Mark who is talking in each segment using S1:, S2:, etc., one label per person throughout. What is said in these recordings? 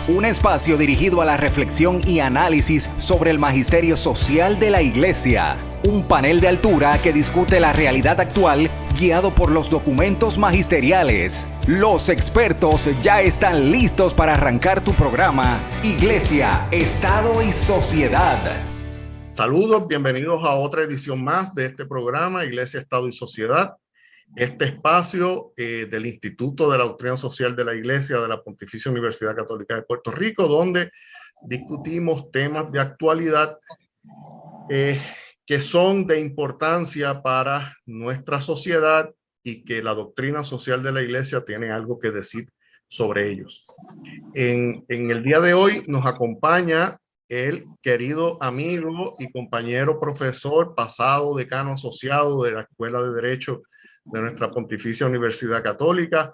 S1: Un espacio dirigido a la reflexión y análisis sobre el magisterio social de la Iglesia. Un panel de altura que discute la realidad actual guiado por los documentos magisteriales. Los expertos ya están listos para arrancar tu programa Iglesia, Estado y Sociedad.
S2: Saludos, bienvenidos a otra edición más de este programa Iglesia, Estado y Sociedad. Este espacio del Instituto de la Doctrina Social de la Iglesia de la Pontificia Universidad Católica de Puerto Rico, donde discutimos temas de actualidad que son de importancia para nuestra sociedad y que la doctrina social de la Iglesia tiene algo que decir sobre ellos. En el día de hoy nos acompaña el querido amigo y compañero profesor, pasado decano asociado de la Escuela de Derecho de nuestra Pontificia Universidad Católica,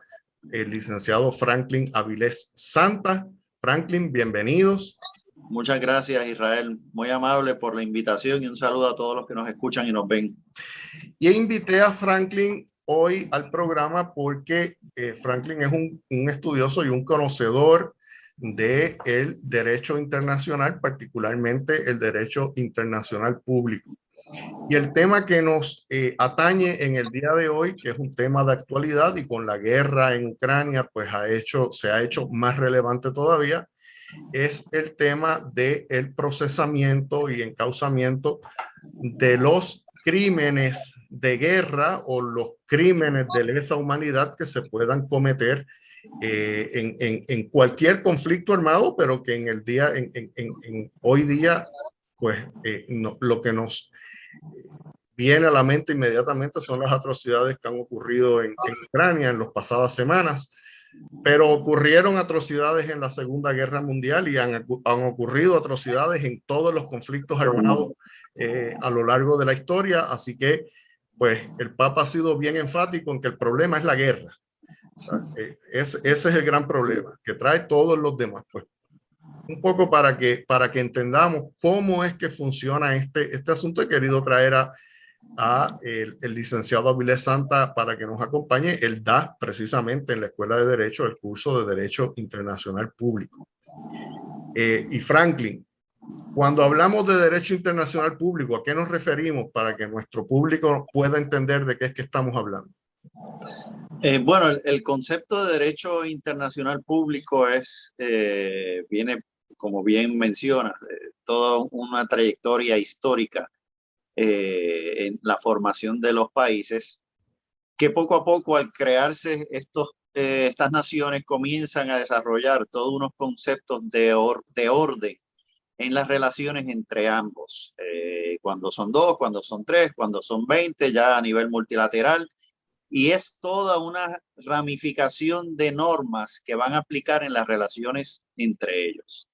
S2: el licenciado Franklin Avilés Santa. Franklin, bienvenidos.
S3: Muchas gracias, Israel. Muy amable por la invitación y un saludo a todos los que nos escuchan y nos ven.
S2: Y invité a Franklin hoy al programa porque Franklin es un estudioso y un conocedor del derecho internacional, particularmente el derecho internacional público. Y el tema que nos atañe en el día de hoy, que es un tema de actualidad y con la guerra en Ucrania, pues se ha hecho más relevante todavía, es el tema del procesamiento y encauzamiento de los crímenes de guerra o los crímenes de lesa humanidad que se puedan cometer en cualquier conflicto armado, pero que hoy día, pues lo que nos viene a la mente inmediatamente son las atrocidades que han ocurrido en Ucrania en las pasadas semanas, pero ocurrieron atrocidades en la Segunda Guerra Mundial y han ocurrido atrocidades en todos los conflictos armados a lo largo de la historia, así que pues el Papa ha sido bien enfático en que el problema es la guerra. Ese es el gran problema que trae todos los demás, pues. Un poco para que entendamos cómo es que funciona este asunto. He querido traer a el licenciado Avilés Santa para que nos acompañe. Él da precisamente en la Escuela de Derecho el curso de Derecho Internacional Público. Y Franklin, cuando hablamos de Derecho Internacional Público, ¿a qué nos referimos para que nuestro público pueda entender de qué es que estamos hablando?
S3: Bueno, el concepto de derecho internacional público viene, como bien mencionas, toda una trayectoria histórica en la formación de los países, que poco a poco al crearse estas naciones comienzan a desarrollar todos unos conceptos de orden en las relaciones entre ambos, cuando son dos, cuando son tres, cuando son 20, ya a nivel multilateral. Y es toda una ramificación de normas que van a aplicar en las relaciones entre ellos.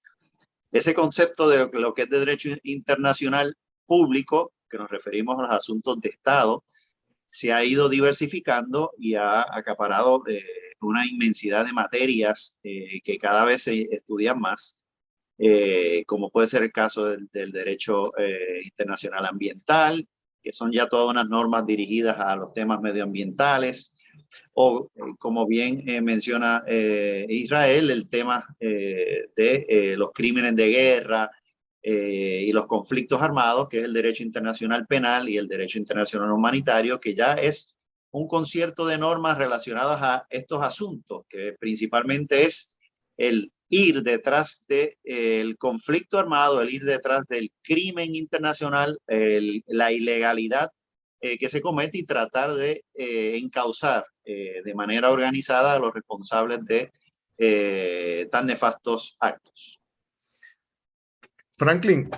S3: Ese concepto de lo que es de derecho internacional público, que nos referimos a los asuntos de Estado, se ha ido diversificando y ha acaparado una inmensidad de materias que cada vez se estudian más, como puede ser el caso del derecho internacional ambiental, que son ya todas unas normas dirigidas a los temas medioambientales, o como bien menciona Israel, el tema de los crímenes de guerra y los conflictos armados, que es el derecho internacional penal y el derecho internacional humanitario, que ya es un concierto de normas relacionadas a estos asuntos, que principalmente es el ir detrás del conflicto armado, el ir detrás del crimen internacional, la ilegalidad que se comete y tratar de encauzar de manera organizada a los responsables de tan nefastos actos.
S2: Franklin,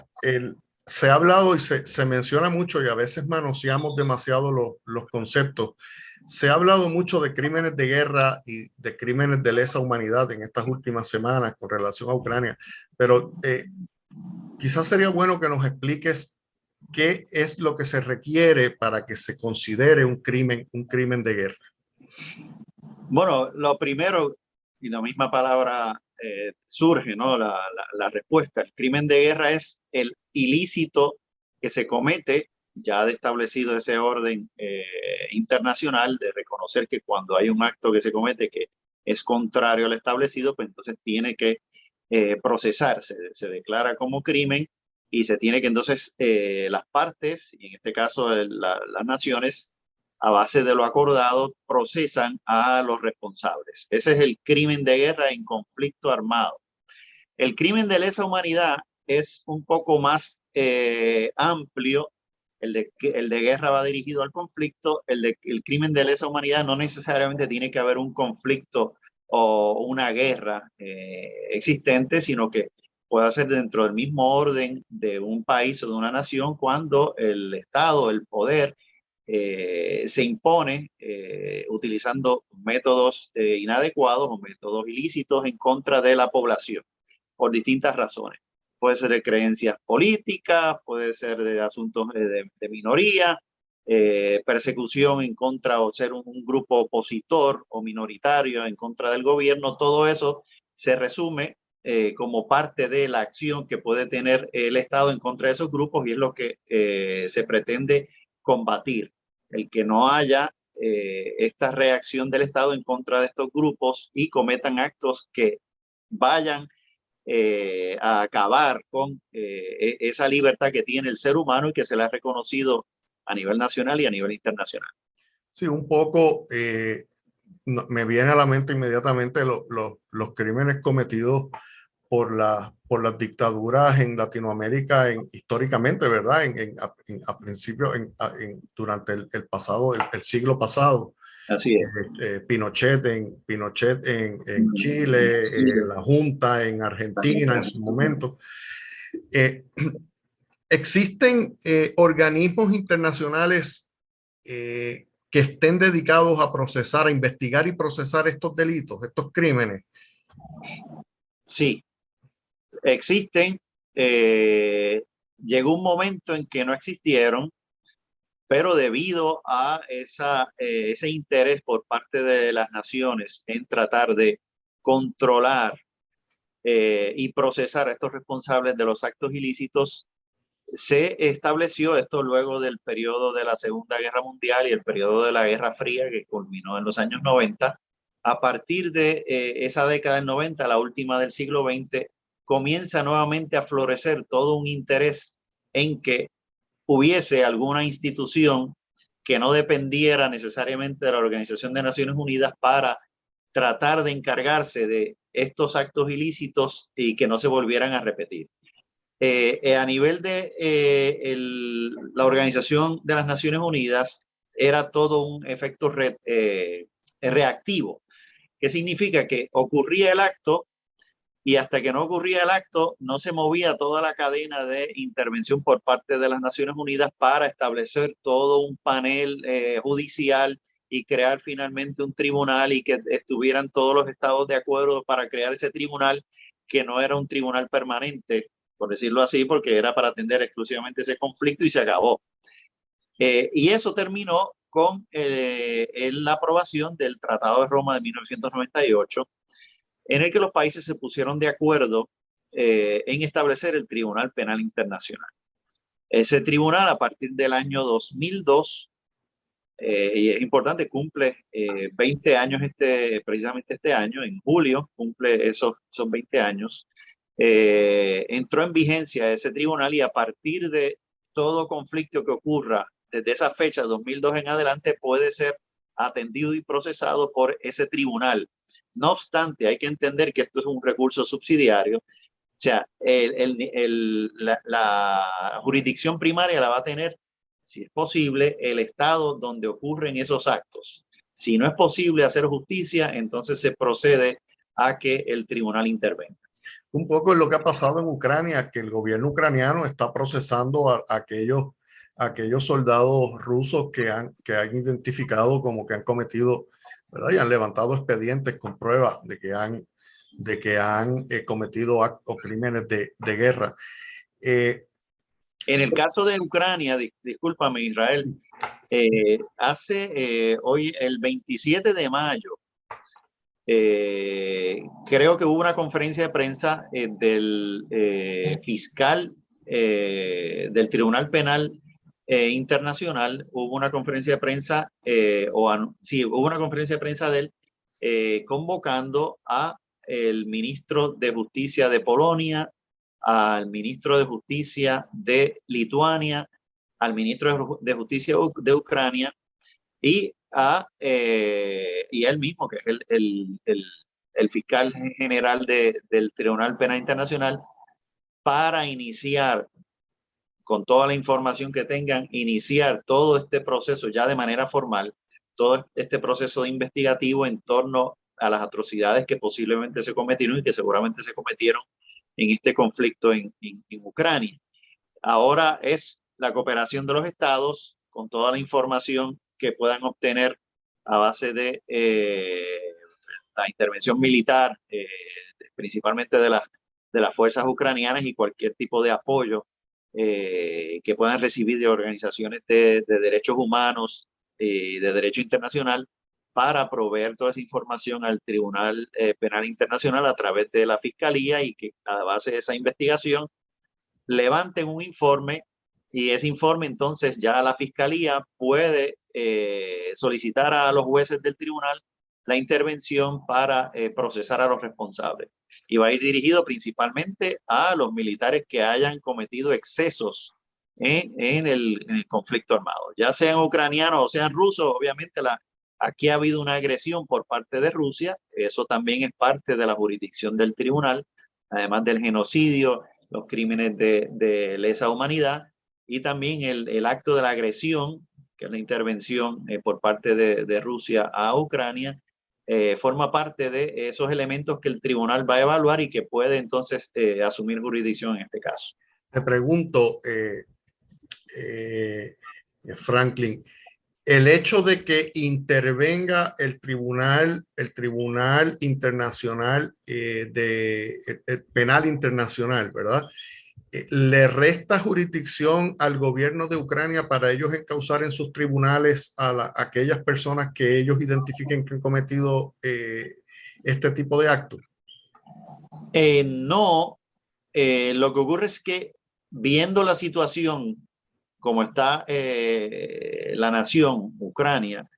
S2: se ha hablado y se menciona mucho y a veces manoseamos demasiado los conceptos. Se ha hablado mucho de crímenes de guerra y de crímenes de lesa humanidad en estas últimas semanas con relación a Ucrania, pero quizás sería bueno que nos expliques qué es lo que se requiere para que se considere un crimen de guerra.
S3: Bueno, lo primero, y la misma palabra surge, ¿no? La respuesta. El crimen de guerra es el ilícito que se comete, ya de establecido ese orden internacional de reconocer que cuando hay un acto que se comete que es contrario al establecido, pues entonces tiene que procesar, se declara como crimen y se tiene que entonces las partes, y en este caso las naciones, a base de lo acordado, procesan a los responsables. Ese es el crimen de guerra en conflicto armado. El crimen de lesa humanidad es un poco más amplio. El de guerra va dirigido al conflicto. El crimen de lesa humanidad no necesariamente tiene que haber un conflicto o una guerra existente, sino que puede ser dentro del mismo orden de un país o de una nación cuando el Estado, el poder, se impone utilizando métodos inadecuados o métodos ilícitos en contra de la población por distintas razones. Puede ser de creencias políticas, puede ser de asuntos de minoría, persecución en contra o ser un grupo opositor o minoritario en contra del gobierno. Todo eso se resume como parte de la acción que puede tener el Estado en contra de esos grupos, y es lo que se pretende combatir. El que no haya esta reacción del Estado en contra de estos grupos y cometan actos que vayan a acabar con esa libertad que tiene el ser humano y que se le ha reconocido a nivel nacional y a nivel internacional.
S2: Sí, un poco me viene a la mente inmediatamente los crímenes cometidos por las dictaduras en Latinoamérica históricamente, ¿verdad? A principios, durante el pasado, el siglo pasado.
S3: Así es.
S2: Pinochet en Chile, la Junta en Argentina en su momento. ¿Existen organismos internacionales que estén dedicados a procesar, a investigar y procesar estos delitos, estos crímenes?
S3: Sí, existen. Llegó un momento en que no existieron, pero debido a ese interés por parte de las naciones en tratar de controlar y procesar a estos responsables de los actos ilícitos, se estableció esto luego del periodo de la Segunda Guerra Mundial y el periodo de la Guerra Fría, que culminó en los años 90. A partir de esa década del 90, la última del siglo XX, comienza nuevamente a florecer todo un interés en que hubiese alguna institución que no dependiera necesariamente de la Organización de Naciones Unidas para tratar de encargarse de estos actos ilícitos y que no se volvieran a repetir. A nivel de la Organización de las Naciones Unidas, era todo un efecto reactivo. ¿Qué significa? Que ocurría el acto y hasta que no ocurría el acto no se movía toda la cadena de intervención por parte de las Naciones Unidas para establecer todo un panel judicial y crear finalmente un tribunal, y que estuvieran todos los estados de acuerdo para crear ese tribunal, que no era un tribunal permanente, por decirlo así, porque era para atender exclusivamente ese conflicto, y se acabó. Y eso terminó con la aprobación del Tratado de Roma de 1998, en el que los países se pusieron de acuerdo en establecer el Tribunal Penal Internacional. Ese tribunal, a partir del año 2002, y es importante, cumple 20 años precisamente este año, en julio, cumple esos 20 años. Entró en vigencia ese tribunal, y a partir de todo conflicto que ocurra desde esa fecha, 2002 en adelante, puede ser atendido y procesado por ese tribunal. No obstante, hay que entender que esto es un recurso subsidiario. O sea, la jurisdicción primaria la va a tener, si es posible, el estado donde ocurren esos actos. Si no es posible hacer justicia, entonces se procede a que el tribunal intervenga.
S2: Un poco es lo que ha pasado en Ucrania, que el gobierno ucraniano está procesando a aquellos soldados rusos que han identificado como que han cometido, ¿verdad? Y han levantado expedientes con pruebas de que han cometido actos, crímenes de guerra.
S3: En el caso de Ucrania, discúlpame, Israel, hoy, el 27 de mayo, creo que hubo una conferencia de prensa del fiscal del Tribunal Penal Internacional. Hubo una conferencia de prensa, hubo una conferencia de prensa de él convocando a el ministro de Justicia de Polonia, al ministro de Justicia de Lituania, al ministro de Justicia de Ucrania y a él mismo, que es el fiscal general del Tribunal Penal Internacional, para iniciar, con toda la información que tengan, iniciar todo este proceso ya de manera formal, todo este proceso investigativo en torno a las atrocidades que posiblemente se cometieron y que seguramente se cometieron en este conflicto en Ucrania. Ahora es la cooperación de los estados con toda la información que puedan obtener a base de la intervención militar, principalmente de las fuerzas ucranianas, y cualquier tipo de apoyo que puedan recibir de organizaciones de derechos humanos y de derecho internacional, para proveer toda esa información al Tribunal Penal Internacional a través de la Fiscalía, y que a base de esa investigación levanten un informe, y ese informe entonces ya la Fiscalía puede solicitar a los jueces del tribunal la intervención para procesar a los responsables. Y va a ir dirigido principalmente a los militares que hayan cometido excesos en el conflicto armado, ya sean ucranianos o sean rusos. Obviamente aquí ha habido una agresión por parte de Rusia, eso también es parte de la jurisdicción del tribunal, además del genocidio, los crímenes de lesa humanidad, y también el acto de la agresión, que es la intervención por parte de Rusia a Ucrania, forma parte de esos elementos que el tribunal va a evaluar y que puede entonces asumir jurisdicción en este caso.
S2: Te pregunto, Franklin, el hecho de que intervenga el Tribunal Internacional Penal Internacional, ¿verdad? ¿Le resta jurisdicción al gobierno de Ucrania para ellos encauzar en sus tribunales a aquellas personas que ellos identifiquen que han cometido este tipo de actos?
S3: No, lo que ocurre es que, viendo la situación como está la nación, Ucrania,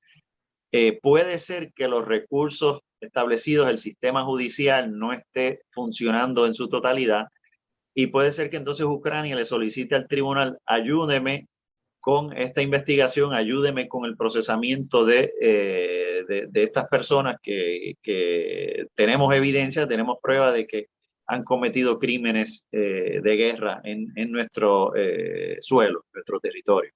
S3: puede ser que los recursos establecidos, el sistema judicial no esté funcionando en su totalidad, y puede ser que entonces Ucrania le solicite al tribunal: ayúdeme con esta investigación, ayúdeme con el procesamiento de estas personas que tenemos evidencia, tenemos pruebas de que han cometido crímenes de guerra en nuestro suelo, nuestro territorio.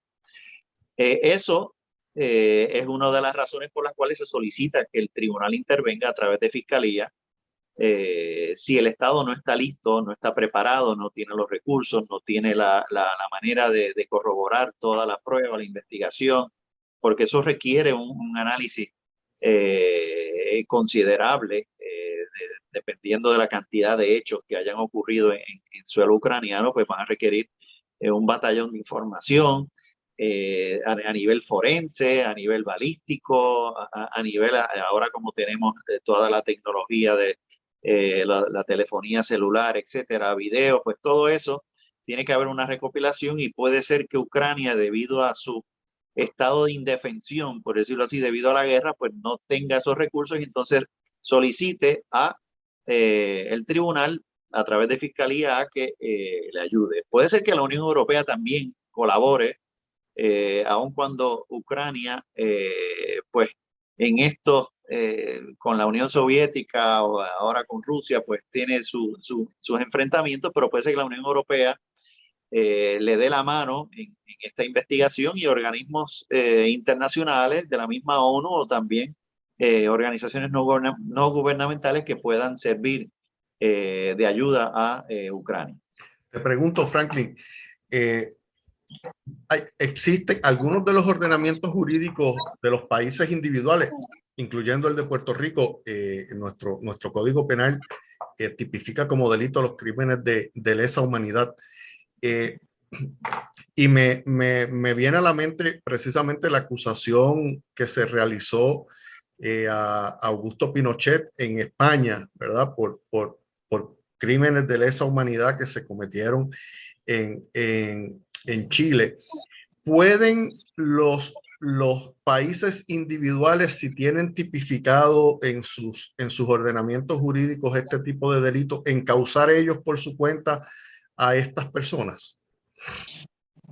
S3: Eso es una de las razones por las cuales se solicita que el tribunal intervenga a través de Fiscalía. Si el Estado no está listo, no está preparado, no tiene los recursos, no tiene la manera de corroborar toda la prueba, la investigación, porque eso requiere un análisis considerable, dependiendo de la cantidad de hechos que hayan ocurrido en suelo ucraniano, pues van a requerir un batallón de información a nivel forense, a nivel balístico, a nivel, ahora como tenemos toda la tecnología de la telefonía celular, etcétera, video, pues todo eso tiene que haber una recopilación, y puede ser que Ucrania, debido a su estado de indefensión, por decirlo así, debido a la guerra, pues no tenga esos recursos, y entonces solicite a el tribunal a través de Fiscalía a que le ayude. Puede ser que la Unión Europea también colabore, aun cuando Ucrania, pues en esto, con la Unión Soviética o ahora con Rusia, pues tiene sus enfrentamientos, pero puede ser que la Unión Europea le dé la mano en esta investigación, y organismos internacionales de la misma ONU, o también organizaciones no gubernamentales que puedan servir de ayuda a Ucrania.
S2: Te pregunto, Franklin, existen algunos de los ordenamientos jurídicos de los países individuales, incluyendo el de Puerto Rico. Nuestro Código Penal tipifica como delito los crímenes de lesa humanidad. Y me viene a la mente precisamente la acusación que se realizó a Augusto Pinochet en España, ¿verdad? Por crímenes de lesa humanidad que se cometieron en Chile. ¿Pueden los los países individuales, si tienen tipificado en sus ordenamientos jurídicos este tipo de delitos, encauzar ellos por su cuenta a estas personas?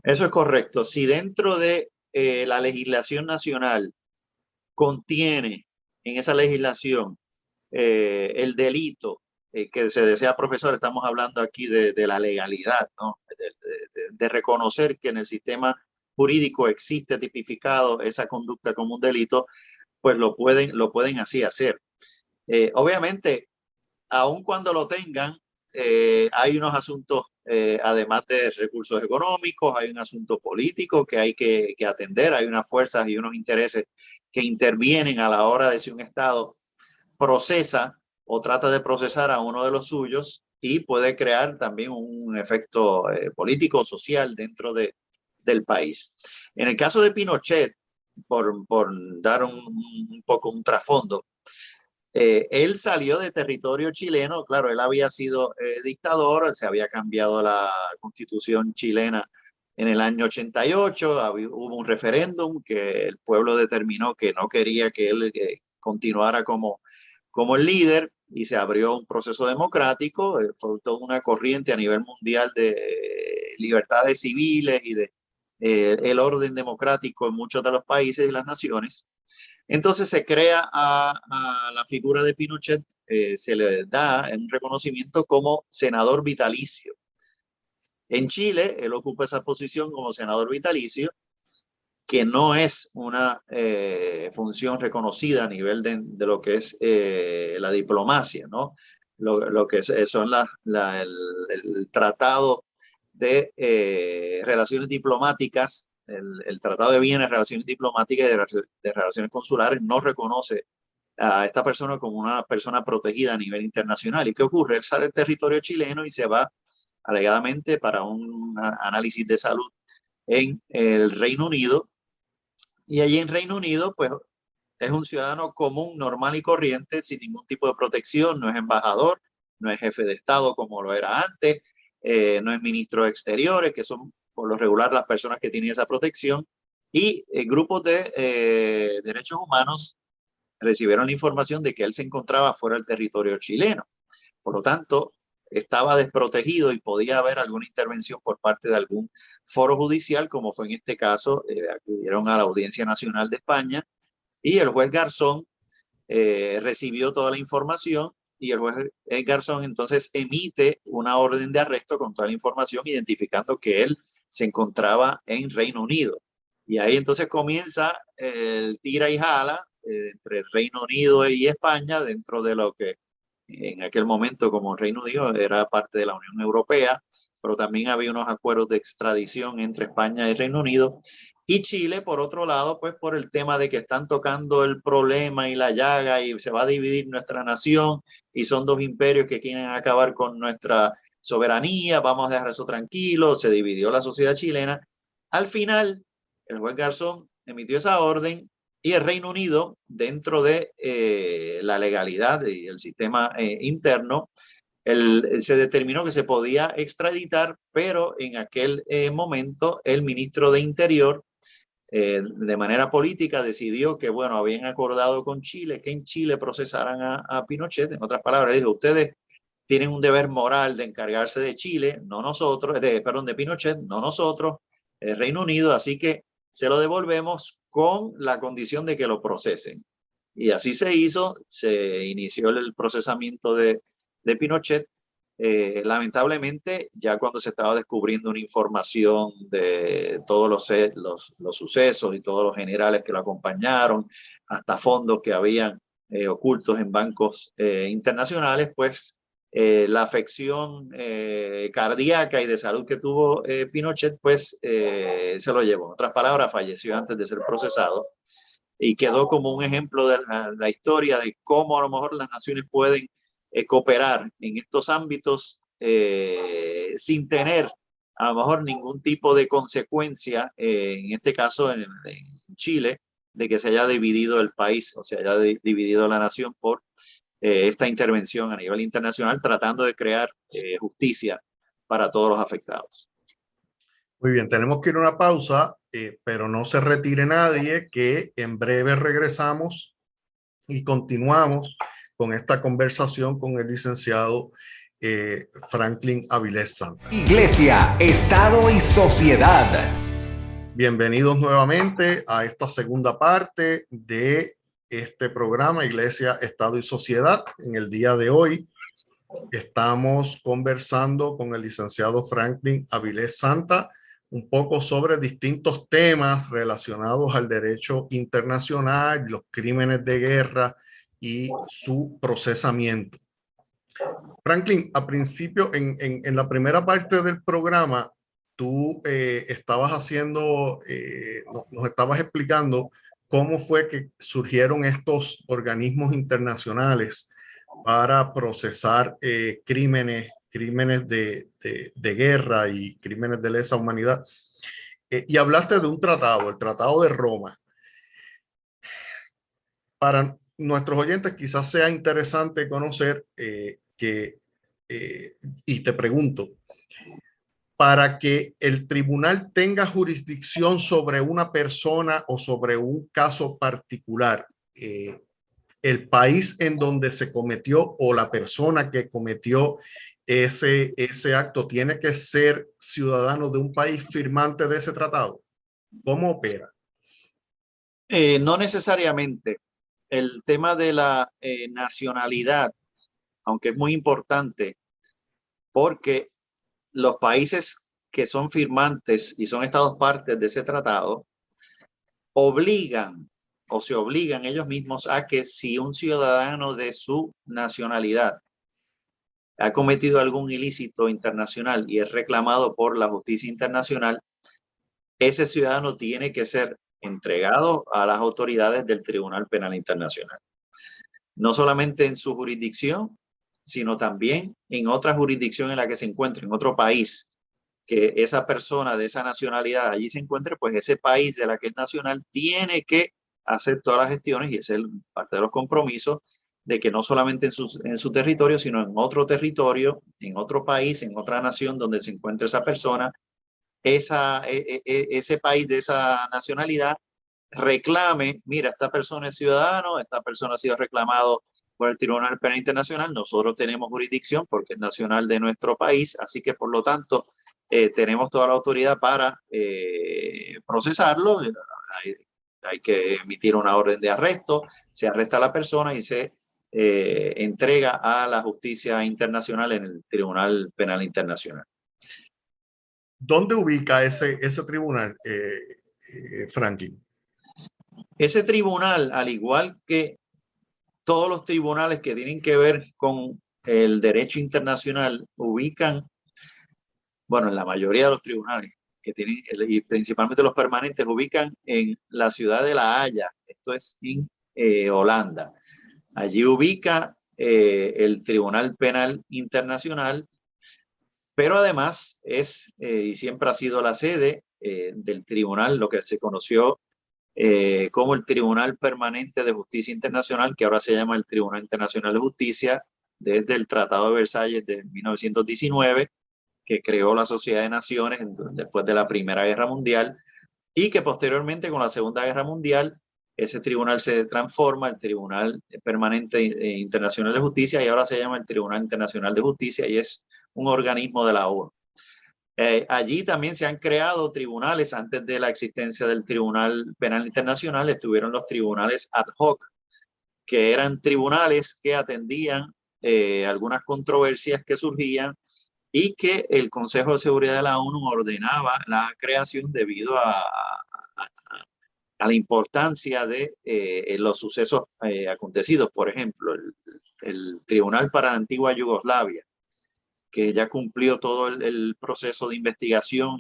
S3: Eso es correcto. Si dentro de la legislación nacional contiene en esa legislación el delito que se desea, profesor, estamos hablando aquí de la legalidad, ¿no? De reconocer que en el sistema jurídico existe tipificado esa conducta como un delito, pues lo pueden así hacer. Obviamente, aun cuando lo tengan, hay unos asuntos, además de recursos económicos, hay un asunto político que hay que atender, hay unas fuerzas y unos intereses que intervienen a la hora de si un Estado procesa o trata de procesar a uno de los suyos y puede crear también un efecto político o social dentro del país. En el caso de Pinochet, por dar un poco un trasfondo, él salió de territorio chileno, claro, él había sido dictador, se había cambiado la constitución chilena en el año 88, hubo un referéndum que el pueblo determinó que no quería que él continuara como el líder y se abrió un proceso democrático, fue toda una corriente a nivel mundial de libertades civiles y de el orden democrático en muchos de los países y las naciones. Entonces se crea a la figura de Pinochet, se le da un reconocimiento como senador vitalicio. En Chile, él ocupa esa posición como senador vitalicio, que no es una función reconocida a nivel de lo que es la diplomacia, ¿no? Lo que son el tratado de relaciones diplomáticas, el tratado de bienes, relaciones diplomáticas y de relaciones consulares no reconoce a esta persona como una persona protegida a nivel internacional. ¿Y qué ocurre? Él sale del territorio chileno y se va alegadamente para un análisis de salud en el Reino Unido. Y allí en Reino Unido, pues es un ciudadano común, normal y corriente, sin ningún tipo de protección, no es embajador, no es jefe de Estado como lo era antes, no es ministro de Exteriores, que son por lo regular las personas que tienen esa protección, y grupos de derechos humanos recibieron la información de que él se encontraba fuera del territorio chileno. Por lo tanto, estaba desprotegido y podía haber alguna intervención por parte de algún foro judicial, como fue en este caso, acudieron a la Audiencia Nacional de España y el juez Garzón recibió toda la información y el juez Garzón entonces emite una orden de arresto con toda la información, identificando que él se encontraba en Reino Unido. Y ahí entonces comienza el tira y jala entre el Reino Unido y España dentro de lo que en aquel momento como Reino Unido era parte de la Unión Europea, pero también había unos acuerdos de extradición entre España y Reino Unido. Y Chile, por otro lado, pues por el tema de que están tocando el problema y la llaga y se va a dividir nuestra nación y son dos imperios que quieren acabar con nuestra soberanía, vamos a dejar eso tranquilo, se dividió la sociedad chilena. Al final, el juez Garzón emitió esa orden y el Reino Unido, dentro de la legalidad y el sistema interno, se determinó que se podía extraditar, pero en aquel momento el ministro de Interior, de manera política, decidió que, bueno, habían acordado con Chile que en Chile procesaran a Pinochet. En otras palabras, le dijo, ustedes tienen un deber moral de encargarse de Chile, no nosotros, perdón, de Pinochet, no nosotros, el Reino Unido, así que se lo devolvemos con la condición de que lo procesen. Y así se hizo, se inició el procesamiento de Pinochet. Lamentablemente, ya cuando se estaba descubriendo una información de todos los sucesos y todos los generales que lo acompañaron, hasta fondos que habían ocultos en bancos internacionales, pues la afección cardíaca y de salud que tuvo Pinochet, pues se lo llevó. En otras palabras, falleció antes de ser procesado y quedó como un ejemplo de la historia de cómo a lo mejor las naciones pueden cooperar en estos ámbitos sin tener a lo mejor ningún tipo de consecuencia, en este caso en Chile, de que se haya dividido el país o se haya dividido la nación por esta intervención a nivel internacional tratando de crear justicia para todos los afectados.
S2: Muy bien, tenemos que ir a una pausa. pero no se retire nadie, que en breve regresamos y continuamos con esta conversación con el licenciado Franklin Avilés Santa.
S1: Iglesia, Estado y Sociedad.
S2: Bienvenidos nuevamente a esta segunda parte de este programa Iglesia, Estado y Sociedad. En el día de hoy estamos conversando con el licenciado Franklin Avilés Santa un poco sobre distintos temas relacionados al derecho internacional, los crímenes de guerra y su procesamiento. Franklin, a principio, en la primera parte del programa, tú estabas haciendo, nos estabas explicando cómo fue que surgieron estos organismos internacionales para procesar crímenes de guerra y crímenes de lesa humanidad. Y hablaste de un tratado, el Tratado de Roma. Para nuestros oyentes quizás sea interesante conocer y te pregunto, para que el tribunal tenga jurisdicción sobre una persona o sobre un caso particular, el país en donde se cometió o la persona que cometió ese acto tiene que ser ciudadano de un país firmante de ese tratado. ¿Cómo opera?
S3: No necesariamente. El tema de la nacionalidad, aunque es muy importante, porque los países que son firmantes y son estados partes de ese tratado obligan o se obligan ellos mismos a que si un ciudadano de su nacionalidad ha cometido algún ilícito internacional y es reclamado por la justicia internacional, ese ciudadano tiene que ser entregado a las autoridades del Tribunal Penal Internacional. No solamente en su jurisdicción, sino también en otra jurisdicción en la que se encuentre, en otro país, que esa persona de esa nacionalidad allí se encuentre, pues ese país de la que es nacional tiene que hacer todas las gestiones, y ese es parte de los compromisos, de que no solamente en su territorio, sino en otro territorio, en otro país, en otra nación donde se encuentre esa persona, ese país de esa nacionalidad reclame, mira, esta persona es ciudadano, esta persona ha sido reclamado por el Tribunal Penal Internacional, nosotros tenemos jurisdicción porque es nacional de nuestro país, así que por lo tanto tenemos toda la autoridad para procesarlo. Hay que emitir una orden de arresto, se arresta a la persona y se entrega a la justicia internacional en el Tribunal Penal Internacional.
S2: ¿Dónde ubica ese tribunal, Franklin?
S3: Ese tribunal, al igual que todos los tribunales que tienen que ver con el derecho internacional, ubican, bueno, en la mayoría de los tribunales que tienen, y principalmente los permanentes, ubican en la ciudad de La Haya, esto es en Holanda. Allí ubica el Tribunal Penal Internacional, pero además es y siempre ha sido la sede del tribunal, lo que se conoció como el Tribunal Permanente de Justicia Internacional, que ahora se llama el Tribunal Internacional de Justicia, desde el Tratado de Versalles de 1919, que creó la Sociedad de Naciones después de la Primera Guerra Mundial, y que posteriormente con la Segunda Guerra Mundial ese tribunal se transforma, el Tribunal Permanente Internacional de Justicia, y ahora se llama el Tribunal Internacional de Justicia y es un organismo de la ONU. Allí también se han creado tribunales. Antes de la existencia del Tribunal Penal Internacional estuvieron los tribunales ad hoc, que eran tribunales que atendían algunas controversias que surgían y que el Consejo de Seguridad de la ONU ordenaba la creación debido a la importancia de los sucesos acontecidos. Por ejemplo, el Tribunal para la Antigua Yugoslavia, que ya cumplió todo el proceso de investigación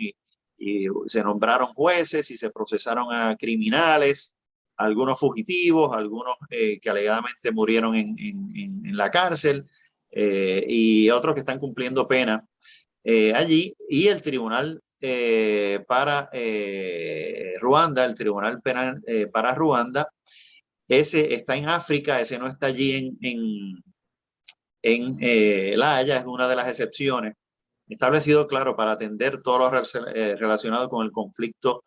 S3: y se nombraron jueces y se procesaron a criminales, algunos fugitivos, algunos que alegadamente murieron en la cárcel y otros que están cumpliendo pena allí. Y el Tribunal para Ruanda, el Tribunal Penal para Ruanda, ese está en África, ese no está allí en La Haya, es una de las excepciones, establecido, claro, para atender todo lo relacionado con el conflicto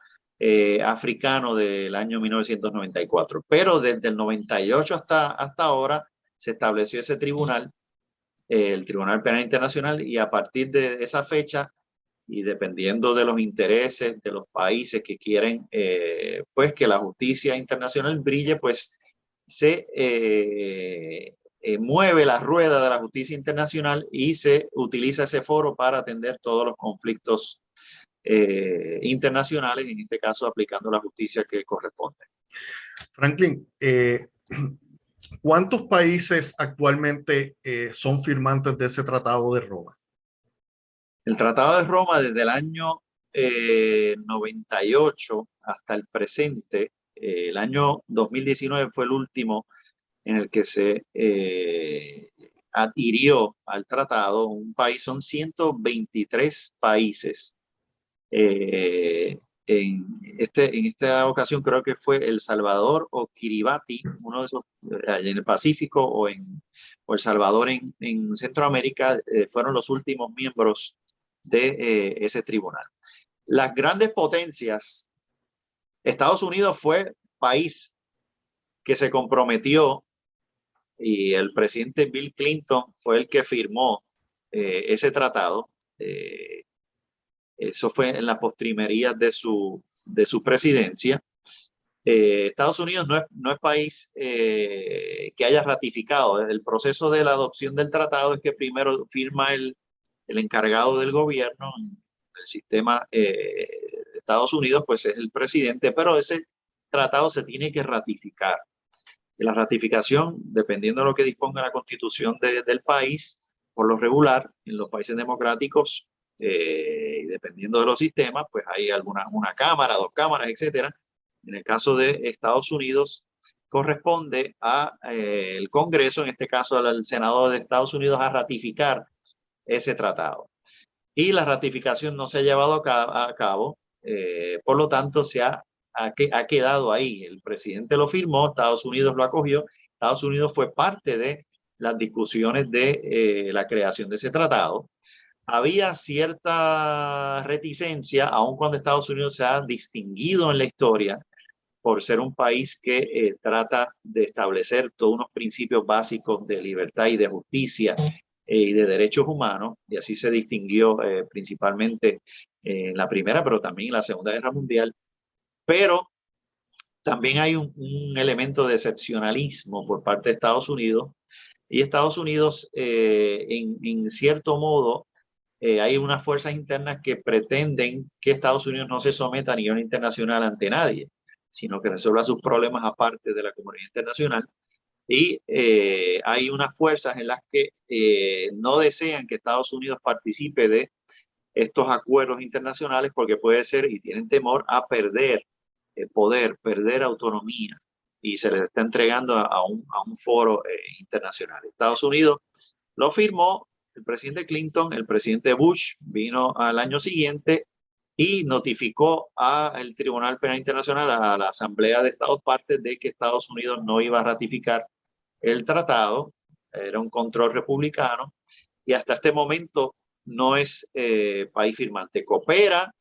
S3: africano del año 1994. Pero desde el 98 hasta ahora se estableció ese tribunal, el Tribunal Penal Internacional, y a partir de esa fecha, y dependiendo de los intereses de los países que quieren pues que la justicia internacional brille, pues se mueve la rueda de la justicia internacional y se utiliza ese foro para atender todos los conflictos internacionales, en este caso aplicando la justicia que corresponde.
S2: Franklin, ¿cuántos países actualmente son firmantes de ese Tratado de Roma?
S3: El Tratado de Roma desde el año 98 hasta el presente, el año 2019 fue el último en el que se adhirió al tratado. Un país, son 123 países. En esta ocasión creo que fue El Salvador o Kiribati, uno de esos en el Pacífico, o El Salvador en Centroamérica, fueron los últimos miembros de ese tribunal. Las grandes potencias, Estados Unidos fue país que se comprometió, y el presidente Bill Clinton fue el que firmó ese tratado. Eso fue en las postrimerías de su presidencia. Estados Unidos no es país que haya ratificado. El proceso de la adopción del tratado es que primero firma el encargado del gobierno, el sistema de Estados Unidos, pues es el presidente, pero ese tratado se tiene que ratificar. Y la ratificación, dependiendo de lo que disponga la constitución del país, por lo regular, en los países democráticos, y dependiendo de los sistemas, pues hay una cámara, 2 cámaras, etcétera. En el caso de Estados Unidos, corresponde al Congreso, en este caso al Senado de Estados Unidos, a ratificar ese tratado. Y la ratificación no se ha llevado a cabo, por lo tanto ha quedado ahí. El presidente lo firmó, Estados Unidos lo acogió, Estados Unidos fue parte de las discusiones de la creación de ese tratado. Había cierta reticencia, aun cuando Estados Unidos se ha distinguido en la historia por ser un país que trata de establecer todos unos principios básicos de libertad y de justicia y de derechos humanos, y así se distinguió principalmente en la Primera, pero también en la Segunda Guerra Mundial. Pero también hay un elemento de excepcionalismo por parte de Estados Unidos, y Estados Unidos en cierto modo hay unas fuerzas internas que pretenden que Estados Unidos no se someta a nivel internacional ante nadie, sino que resuelva sus problemas aparte de la comunidad internacional. Y hay unas fuerzas en las que no desean que Estados Unidos participe de estos acuerdos internacionales porque puede ser, y tienen temor a perder poder, perder autonomía, y se les está entregando a un foro internacional. Estados Unidos lo firmó, el presidente Clinton, el presidente Bush vino al año siguiente y notificó al Tribunal Penal Internacional, a la Asamblea de Estados Partes, de que Estados Unidos no iba a ratificar el tratado. Era un control republicano y hasta este momento no es país firmante. Coopera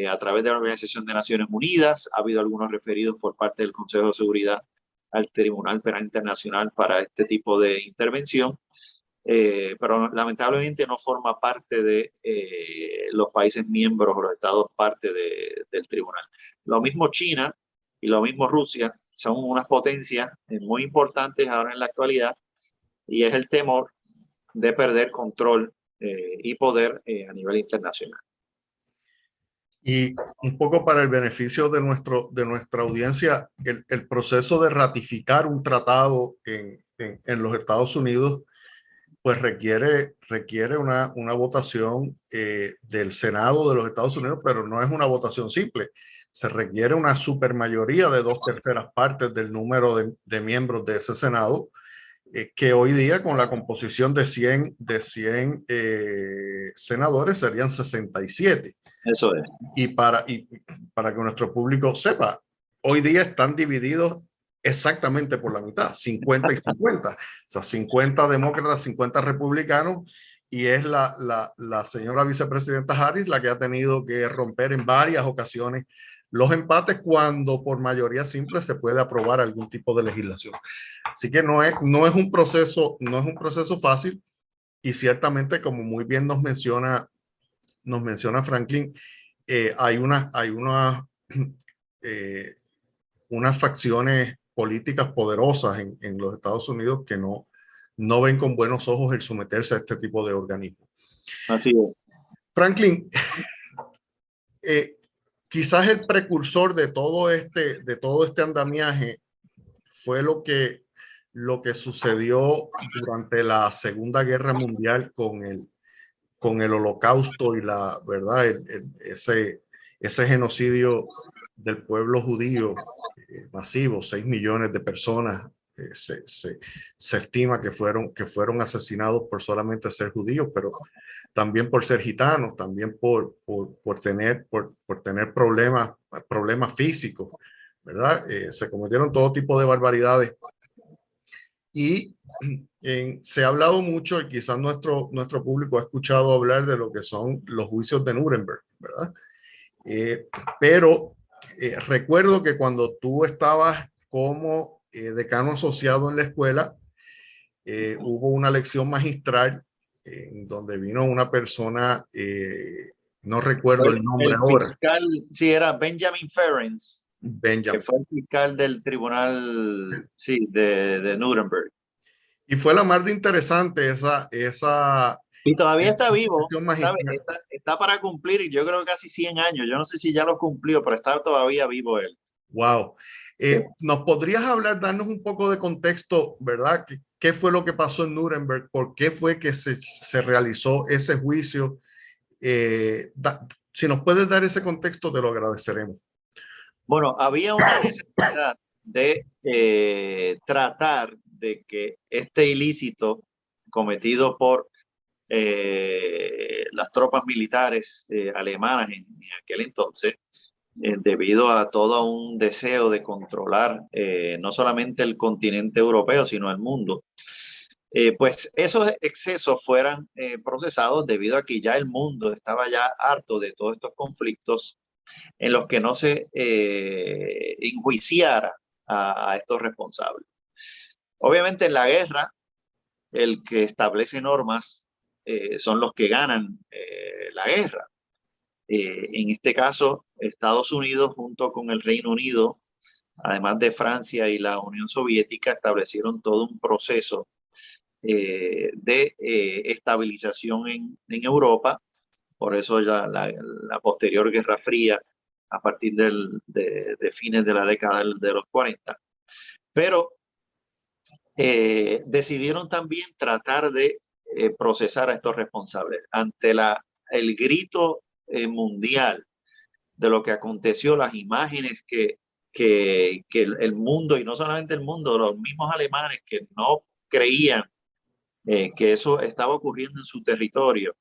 S3: a través de la Organización de Naciones Unidas. Ha habido algunos referidos por parte del Consejo de Seguridad al Tribunal Penal Internacional para este tipo de intervención. Pero lamentablemente no forma parte de los países miembros o los estados parte del tribunal. Lo mismo China y lo mismo Rusia son unas potencias muy importantes ahora en la actualidad, y es el temor de perder control y poder a nivel internacional.
S2: Y un poco para el beneficio de nuestra audiencia, el proceso de ratificar un tratado en los Estados Unidos pues requiere una votación del Senado de los Estados Unidos, pero no es una votación simple. Se requiere una supermayoría de 2/3 partes del número de miembros de ese Senado, que hoy día con la composición de 100 senadores serían 67.
S3: Eso es.
S2: Y para que nuestro público sepa, hoy día están divididos exactamente por la mitad, 50 y 50. O sea, 50 demócratas, 50 republicanos, y es la señora vicepresidenta Harris la que ha tenido que romper en varias ocasiones los empates cuando por mayoría simple se puede aprobar algún tipo de legislación. Así que no es un proceso fácil, y ciertamente, como muy bien nos menciona Franklin, hay unas facciones políticas poderosas en los Estados Unidos que no ven con buenos ojos el someterse a este tipo de organismos.
S3: Así es.
S2: Franklin, quizás el precursor de todo este andamiaje fue lo que sucedió durante la Segunda Guerra Mundial con el Holocausto y ¿verdad? Ese genocidio del pueblo judío masivo. 6 millones de personas se estima que fueron asesinados por solamente ser judíos, pero también por ser gitanos, también por tener problemas físicos, ¿verdad? Se cometieron todo tipo de barbaridades. Y se ha hablado mucho, y quizás nuestro público ha escuchado hablar de lo que son los juicios de Nuremberg, ¿verdad? Pero recuerdo que cuando tú estabas como decano asociado en la escuela, hubo una lección magistral en donde vino una persona, no recuerdo el nombre ahora.
S3: Fiscal, sí, era Benjamin Ferencz.
S2: Benjamin.
S3: Que fue el fiscal del tribunal, sí, de Nuremberg.
S2: Y fue la más de interesante esa
S3: y todavía está vivo,
S2: ¿sabes?
S3: está para cumplir, yo creo, casi 100 años. Yo no sé si ya lo cumplió, pero está todavía vivo él.
S2: Wow. ¿Nos podrías darnos un poco de contexto, verdad? ¿Qué fue lo que pasó en Nuremberg? ¿Por qué fue que se realizó ese juicio? Si nos puedes dar ese contexto, te lo agradeceremos.
S3: Bueno, había una necesidad de tratar de que este ilícito cometido por las tropas militares alemanas en aquel entonces, debido a todo un deseo de controlar no solamente el continente europeo, sino el mundo, pues esos excesos fueran procesados, debido a que ya el mundo estaba ya harto de todos estos conflictos en los que no se enjuiciara a estos responsables. Obviamente en la guerra, el que establece normas son los que ganan la guerra. En este caso, Estados Unidos junto con el Reino Unido, además de Francia y la Unión Soviética, establecieron todo un proceso de estabilización en Europa. Por eso la posterior Guerra Fría, a partir de fines de la década de los 40. Pero decidieron también tratar de procesar a estos responsables. Ante el grito mundial de lo que aconteció, las imágenes que el mundo, y no solamente el mundo, los mismos alemanes que no creían que eso estaba ocurriendo en su territorio,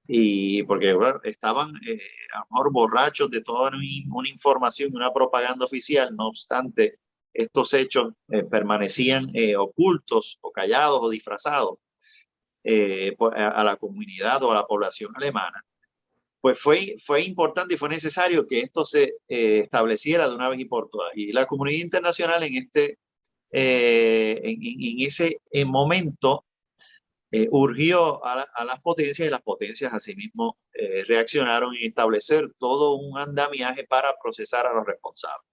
S3: y porque bueno, estaban a lo mejor borrachos de toda una información, una propaganda oficial. No obstante, estos hechos permanecían ocultos o callados o disfrazados a la comunidad o a la población alemana. Pues fue importante y fue necesario que esto se estableciera de una vez y por todas. Y la comunidad internacional en ese momento urgió a las potencias, y las potencias asimismo reaccionaron y establecer todo un andamiaje para procesar a los responsables.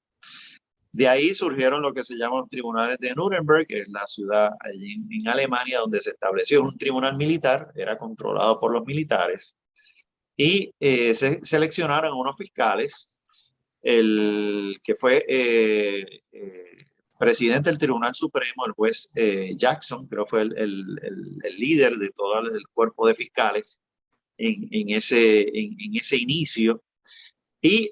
S3: De ahí surgieron lo que se llaman los tribunales de Nuremberg, que es la ciudad allí en Alemania donde se estableció un tribunal militar, era controlado por los militares, y se seleccionaron unos fiscales. El que fue presidente del Tribunal Supremo, el juez Jackson, creo fue el líder de todo el cuerpo de fiscales en ese inicio, y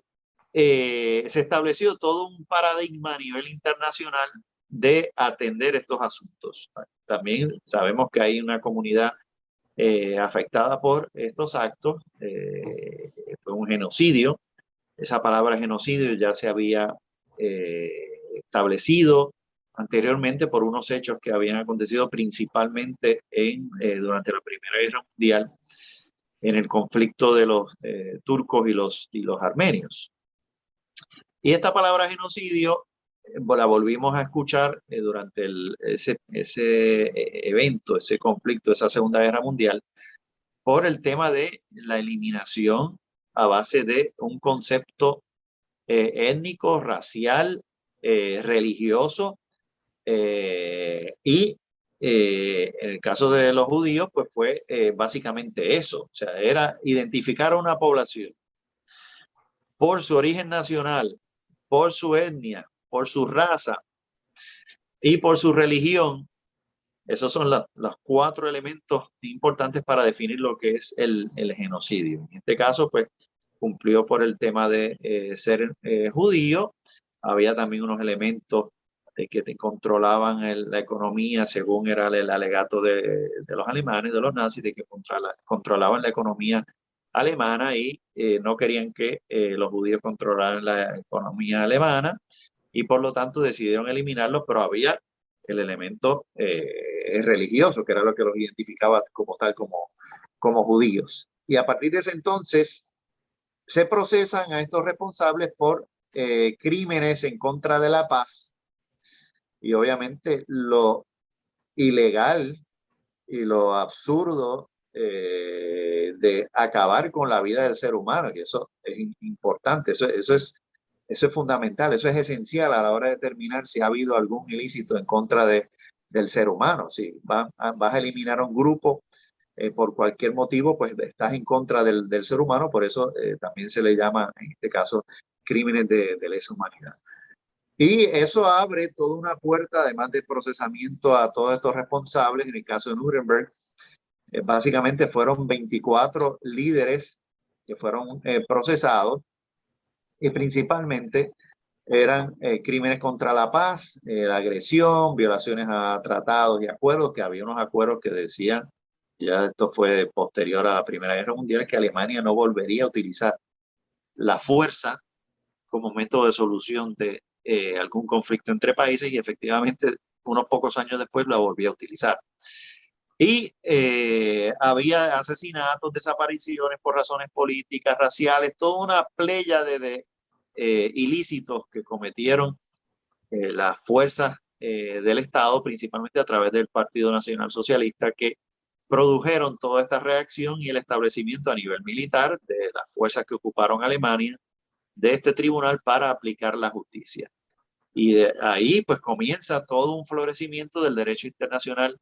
S3: se estableció todo un paradigma a nivel internacional de atender estos asuntos. También sabemos que hay una comunidad afectada por estos actos. Fue un genocidio. Esa palabra genocidio ya se había establecido anteriormente por unos hechos que habían acontecido principalmente durante la Primera Guerra Mundial, en el conflicto de los turcos y los armenios. Y esta palabra genocidio la volvimos a escuchar durante ese evento, ese conflicto, esa Segunda Guerra Mundial, por el tema de la eliminación a base de un concepto étnico, racial, religioso, y en el caso de los judíos, pues fue básicamente eso. O sea, era identificar a una población por su origen nacional, por su etnia, por su raza y por su religión. Esos son los 4 elementos importantes para definir lo que es el genocidio. En este caso, pues, cumplió por el tema de ser judío. Había también unos elementos que te controlaban la economía, según era el alegato de los alemanes, de los nazis, de que controlaban la economía alemana y no querían que los judíos controlaran la economía alemana, y por lo tanto decidieron eliminarlos, pero había el elemento religioso, que era lo que los identificaba como tal, como judíos. Y a partir de ese entonces se procesan a estos responsables por crímenes en contra de la paz, y obviamente lo ilegal y lo absurdo de acabar con la vida del ser humano, que eso es importante, eso es fundamental, eso es esencial a la hora de determinar si ha habido algún ilícito en contra del ser humano. Si vas a eliminar a un grupo por cualquier motivo, pues estás en contra del ser humano, por eso también se le llama, en este caso, crímenes de lesa humanidad. Y eso abre toda una puerta, además de procesamiento, a todos estos responsables. En el caso de Nuremberg, básicamente fueron 24 líderes que fueron procesados, y principalmente eran crímenes contra la paz, la agresión, violaciones a tratados y acuerdos, que había unos acuerdos que decían, ya esto fue posterior a la Primera Guerra Mundial, que Alemania no volvería a utilizar la fuerza como método de solución de algún conflicto entre países, y efectivamente unos pocos años después la volvió a utilizar. Y había asesinatos, desapariciones por razones políticas, raciales, toda una playa de ilícitos que cometieron las fuerzas del Estado, principalmente a través del Partido Nacional Socialista, que produjeron toda esta reacción y el establecimiento a nivel militar de las fuerzas que ocuparon Alemania, de este tribunal para aplicar la justicia. Y de ahí pues comienza todo un florecimiento del derecho internacional,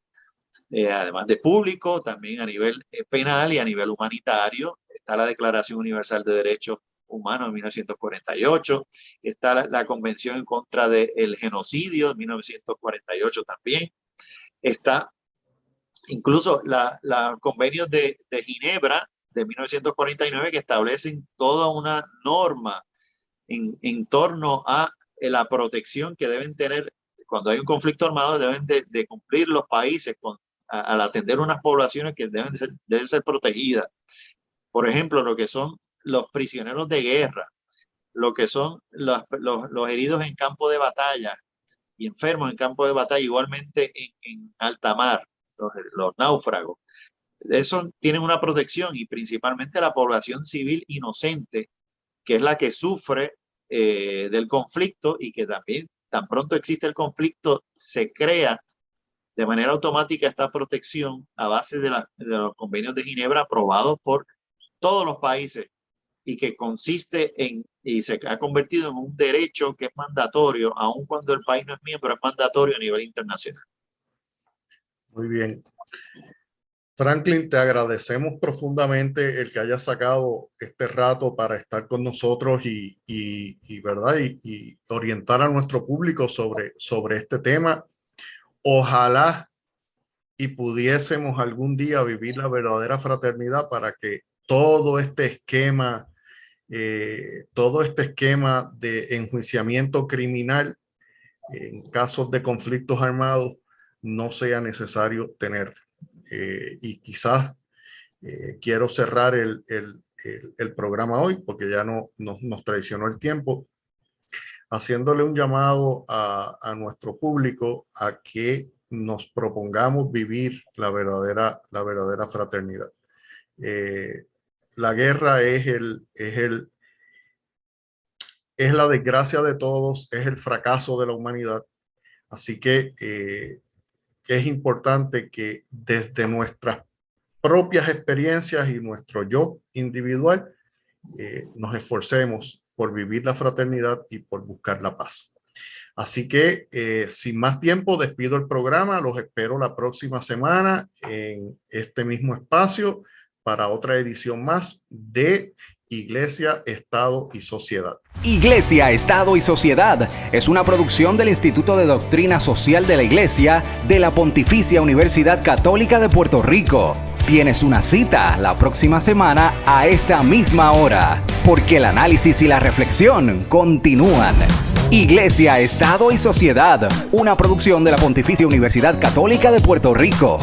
S3: además de público, también a nivel penal y a nivel humanitario. Está la Declaración Universal de Derechos Humanos de 1948, está la Convención en contra del genocidio de 1948 también, está incluso los convenios de Ginebra de 1949, que establecen toda una norma en torno a la protección que deben tener cuando hay un conflicto armado. Deben de cumplir los países al atender unas poblaciones que deben ser protegidas. Por ejemplo, lo que son los prisioneros de guerra, lo que son los heridos en campo de batalla y enfermos en campo de batalla, igualmente en alta mar, los náufragos. Eso tienen una protección, y principalmente la población civil inocente, que es la que sufre del conflicto, y que también, tan pronto existe el conflicto, se crea de manera automática esta protección a base de los convenios de Ginebra aprobados por todos los países, y que consiste y se ha convertido en un derecho que es mandatorio, aun cuando el país no es miembro, es mandatorio a nivel internacional.
S2: Muy bien. Franklin, te agradecemos profundamente el que hayas sacado este rato para estar con nosotros ¿verdad? Y orientar a nuestro público sobre este tema. Ojalá y pudiésemos algún día vivir la verdadera fraternidad para que todo este esquema de enjuiciamiento criminal en casos de conflictos armados no sea necesario tener. Y quizás quiero cerrar el programa hoy, porque ya nos traicionó el tiempo, haciéndole un llamado a nuestro público a que nos propongamos vivir la verdadera fraternidad. La guerra es es la desgracia de todos, es el fracaso de la humanidad. Así que es importante que desde nuestras propias experiencias y nuestro yo individual nos esforcemos por vivir la fraternidad y por buscar la paz. Así que sin más tiempo despido el programa, los espero la próxima semana en este mismo espacio para otra edición más de Iglesia, Estado y Sociedad.
S1: Iglesia, Estado y Sociedad es una producción del Instituto de Doctrina Social de la Iglesia de la Pontificia Universidad Católica de Puerto Rico. Tienes una cita la próxima semana a esta misma hora, porque el análisis y la reflexión continúan. Iglesia, Estado y Sociedad, una producción de la Pontificia Universidad Católica de Puerto Rico.